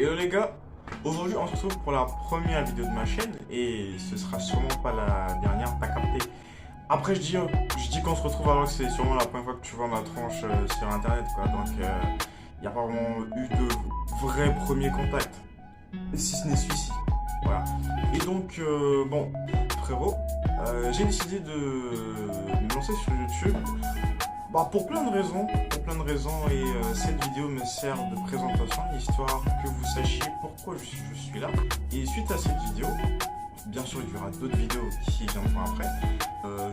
Hello les gars, aujourd'hui on se retrouve pour la première vidéo de ma chaîne et ce sera sûrement pas la dernière, t'as capté. Après je dis qu'on se retrouve alors que c'est sûrement la première fois que tu vois ma tronche sur internet quoi, donc il n'y a pas vraiment eu de vrai premier contact, si ce n'est celui-ci, voilà. Et donc bon frérot, j'ai décidé de me lancer sur YouTube. Pour plein de raisons, et cette vidéo me sert de présentation, histoire que vous sachiez pourquoi je suis là. Et suite à cette vidéo, bien sûr il y aura d'autres vidéos qui viendront après.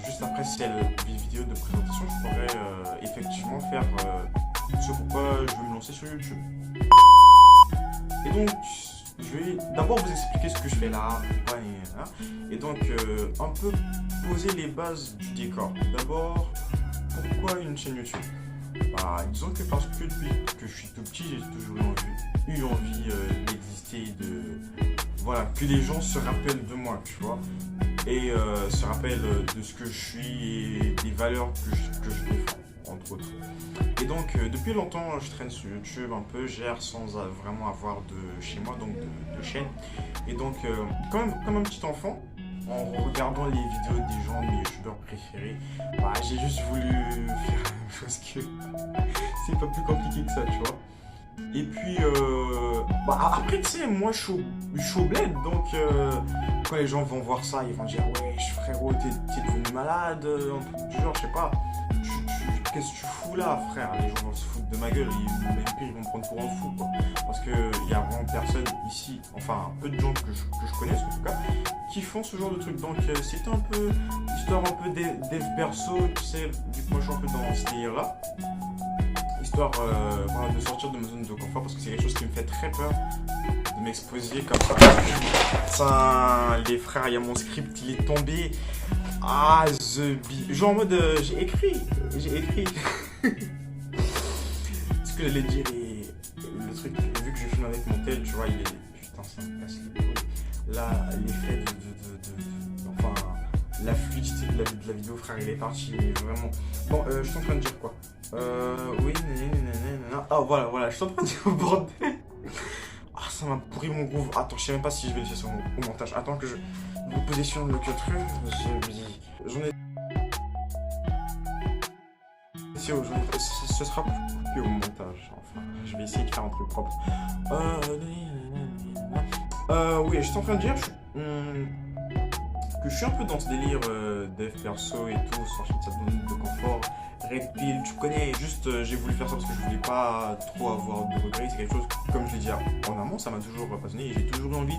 Juste après cette vidéo de présentation, je pourrais effectivement faire ce pourquoi je veux me lancer sur YouTube. Et donc, je vais d'abord vous expliquer ce que je fais là, et donc un peu poser les bases du décor. D'abord, pourquoi une chaîne YouTube? Disons que parce que depuis que je suis tout petit, j'ai toujours eu envie d'exister, voilà, que les gens se rappellent de moi, tu vois, et se rappellent de ce que je suis et des valeurs que je défends, entre autres. Et donc, depuis longtemps, je traîne sur YouTube un peu, gère sans vraiment avoir de chez moi, donc de chaîne. Et donc, comme un petit enfant, en regardant les vidéos des gens, de mes youtubeurs préférés, j'ai juste voulu faire la même chose que c'est pas plus compliqué que ça, tu vois. Et puis, après, tu sais, moi je suis au bled, donc quand les gens vont voir ça, ils vont dire ouais, frérot, t'es devenu malade, un truc du genre, je sais pas. Qu'est-ce que tu fous là, frère? Les gens vont se foutre de ma gueule, même pire, ils vont me prendre pour un fou, quoi. Parce qu'il y a vraiment personne ici, enfin peu de gens que je connaisse en tout cas, qui font ce genre de truc. Donc c'était un peu histoire un peu dev perso, tu sais, vu que moi je suis un peu dans ce délire là. Histoire voilà, de sortir de ma zone de confort, parce que c'est quelque chose qui me fait très peur de m'exposer comme ça. Putain, les frères, il y a mon script, il est tombé. Genre en mode j'ai écrit ce que j'allais dire, et le truc, vu que je filme avec mon tel, tu vois, il est, putain, ça me casse les couilles. Là, l'effet enfin, la fluidité de la vidéo, frère, il est parti, mais vraiment. Bon, je suis en train de dire quoi? Oui, voilà, je suis en train de dire au bordel. Ça m'a pourri mon groove. Attends, je sais même pas si je vais le laisser au montage. Attends que je me positionne le truc. J'en ai. Ce sera coupé au montage. Enfin, je vais essayer de faire un truc propre. Oui, je suis en train de dire que je suis un peu dans ce délire dev perso et tout, sortir de sa zone de confort. Red pill, tu connais, juste j'ai voulu faire ça parce que je voulais pas trop avoir de regrets. C'est quelque chose, comme je l'ai dit en amont, ça m'a toujours passionné et j'ai toujours eu envie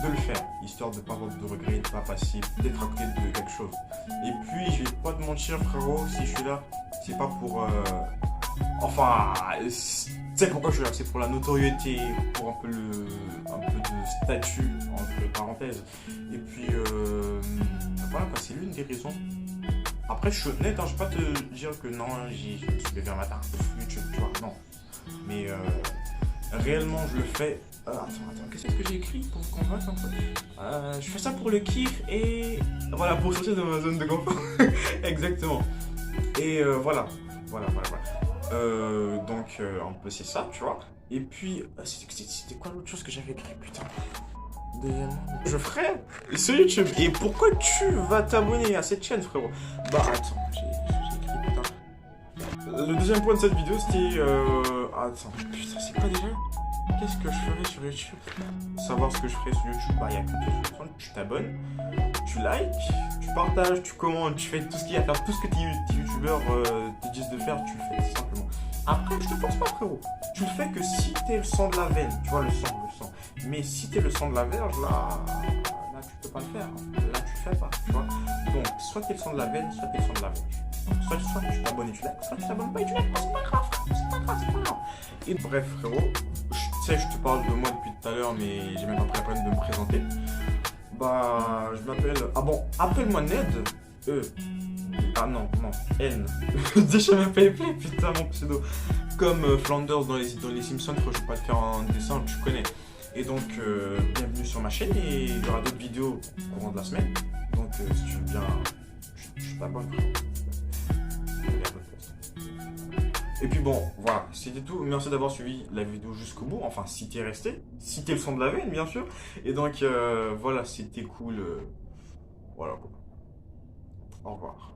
de le faire, histoire de ne pas avoir de regrets, de ne pas passer peut-être à côté de quelque chose. Et puis je vais pas te mentir, frérot, si je suis là, c'est pas pour enfin, c'est pourquoi je suis là, c'est pour la notoriété, pour un peu de statut entre parenthèses. Et puis voilà quoi, c'est l'une des raisons. Après, je suis honnête, je vais pas te dire que non, je me suis levé un matin, YouTube, tu vois, non. Mais réellement, je le fais. Attends, qu'est-ce que j'ai écrit pour vous convaincre en fait? Je fais ça pour le kiff et voilà, pour sortir de ma zone de confort. Exactement. Et voilà. Donc, un peu c'est ça, tu vois. Et puis, c'était quoi l'autre chose que j'avais écrit, putain? Je ferai sur YouTube. Et pourquoi tu vas t'abonner à cette chaîne, frérot? Attends, j'ai écrit, putain. Le deuxième point de cette vidéo, c'était attends, putain, c'est quoi déjà? Qu'est-ce que je ferais sur YouTube? Savoir ce que je ferais sur YouTube, il y a que chose. Tu t'abonnes, tu likes, tu partages, tu commentes, tu fais tout ce qu'il y a à faire, tout ce que tes youtubeurs te disent de faire, tu le fais, tout simplement. Après, je te force pas, frérot. Tu le fais que si t'es le sang de la veine, tu vois, le sang. Mais si t'es le sang de la verge, là, tu peux pas le faire. Là, tu le fais pas, tu vois. Donc, soit t'es le sang de la veine, soit t'es le sang de la verge. Soit tu t'abonnes et tu likes, soit tu t'abonnes pas et tu likes. C'est pas grave, c'est pas grave. Et bref, frérot, tu sais, je te parle de moi depuis tout à l'heure, mais j'ai même pas pris la peine de me présenter. Je m'appelle... appelle-moi Ned. Non, N. Déjà, je m'appelle Play, putain, mon pseudo. Comme Flanders dans les Simpsons, je vais pas te faire un dessin, tu connais. Et donc, bienvenue sur ma chaîne et il y aura d'autres vidéos au courant de la semaine. Donc, si tu veux bien, je t'abonne. Et puis bon, voilà, c'était tout. Merci d'avoir suivi la vidéo jusqu'au bout. Enfin, si t'es resté, si t'es le son de la veine, bien sûr. Et donc, voilà, c'était cool. Voilà, quoi. Au revoir.